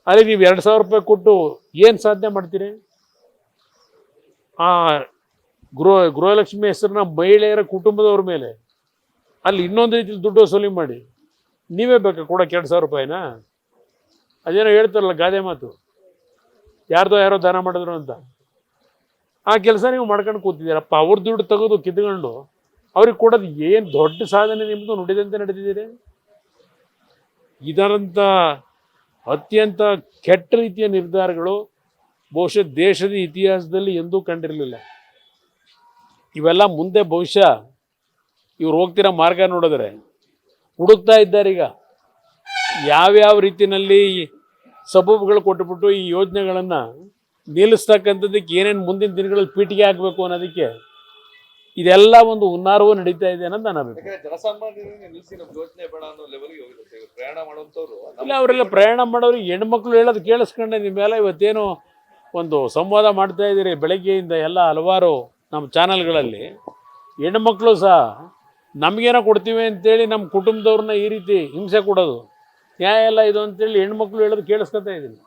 ಅಲ್ಲಿ ನೀವು 2,000 ರೂಪಾಯಿ ಕೊಟ್ಟು ಏನು ಸಾಧನೆ ಮಾಡ್ತೀರಿ? ಆ ಗೃಹಲಕ್ಷ್ಮಿ ಹೆಸರನ್ನ ಮಹಿಳೆಯರ ಕುಟುಂಬದವ್ರ ಮೇಲೆ ಅಲ್ಲಿ ಇನ್ನೊಂದು ರೀತಿಯಲ್ಲಿ ದುಡ್ಡು ವಸೂಲಿ ಮಾಡಿ ನೀವೇ ಬೇಕಾ ಕೊಡೋಕೆ 2,000 ರೂಪಾಯಿನ? ಅದೇನೋ ಹೇಳ್ತಾರಲ್ಲ ಗಾದೆ ಮಾತು, ಯಾರೋ ದಾನ ಮಾಡಿದ್ರು ಅಂತ. ಆ ಕೆಲಸ ನೀವು ಮಾಡ್ಕೊಂಡು ಕೂತಿದ್ದೀರಪ್ಪ. ಅವ್ರ ದುಡ್ಡು ತೆಗೆದು ಕಿತ್ಕೊಂಡು ಅವ್ರಿಗೆ ಕೊಡೋದು ಏನು ದೊಡ್ಡ ಸಾಧನೆ ನಿಮ್ಮದು ನುಡಿದಂತೆ ನಡೆದಿದ್ದೀರಿ. ಇದರಂಥ ಅತ್ಯಂತ ಕೆಟ್ಟ ರೀತಿಯ ನಿರ್ಧಾರಗಳು ಬಹುಶಃ ದೇಶದ ಇತಿಹಾಸದಲ್ಲಿ ಎಂದೂ ಕಂಡಿರಲಿಲ್ಲ. ಇವೆಲ್ಲ ಮುಂದೆ ಬಹುಶಃ ಇವ್ರು ಹೋಗ್ತಿರೋ ಮಾರ್ಗ ನೋಡಿದ್ರೆ ಹುಡುಕ್ತಾ ಇದ್ದಾರೆ. ಈಗ ಯಾವ್ಯಾವ ರೀತಿಯಲ್ಲಿ ಸಬೂಬುಗಳು ಕೊಟ್ಟುಬಿಟ್ಟು ಈ ಯೋಜನೆಗಳನ್ನು ನಿಲ್ಲಿಸ್ತಕ್ಕಂಥದ್ದಕ್ಕೆ ಏನೇನು ಮುಂದಿನ ದಿನಗಳಲ್ಲಿ ಪೀಠಿಗೆ ಹಾಕಬೇಕು ಅನ್ನೋದಕ್ಕೆ ಇದೆಲ್ಲ ಒಂದು ಹುನ್ನಾರವೂ ನಡೀತಾ ಇದೆ ಅನ್ನೋದು ನನ್ನ ಅಭಿಪ್ರಾಯ. ಇಲ್ಲ, ಅವರೆಲ್ಲ ಪ್ರಯಾಣ ಮಾಡೋರು ಹೆಣ್ಮಕ್ಳು ಹೇಳೋದು ಕೇಳಿಸ್ಕೊಂಡೆ ನಿಮ್ಮೆಲ್ಲ ಇವತ್ತೇನು ಒಂದು ಸಂವಾದ ಮಾಡ್ತಾ ಇದ್ದೀರಿ ಬೆಳಗ್ಗೆಯಿಂದ ಎಲ್ಲ ಹಲವಾರು ನಮ್ಮ ಚಾನಲ್ಗಳಲ್ಲಿ. ಹೆಣ್ಮಕ್ಳು ಸಹ ನಮಗೇನೋ ಕೊಡ್ತೀವಿ ಅಂತೇಳಿ ನಮ್ಮ ಕುಟುಂಬದವ್ರನ್ನ ಈ ರೀತಿ ಹಿಂಸೆ ಕೊಡೋದು ನ್ಯಾಯ ಎಲ್ಲ ಇದು ಅಂತೇಳಿ ಹೆಣ್ಮಕ್ಳು ಹೇಳೋದು ಕೇಳಿಸ್ಕೊತಾ ಇದ್ದೀನಿ.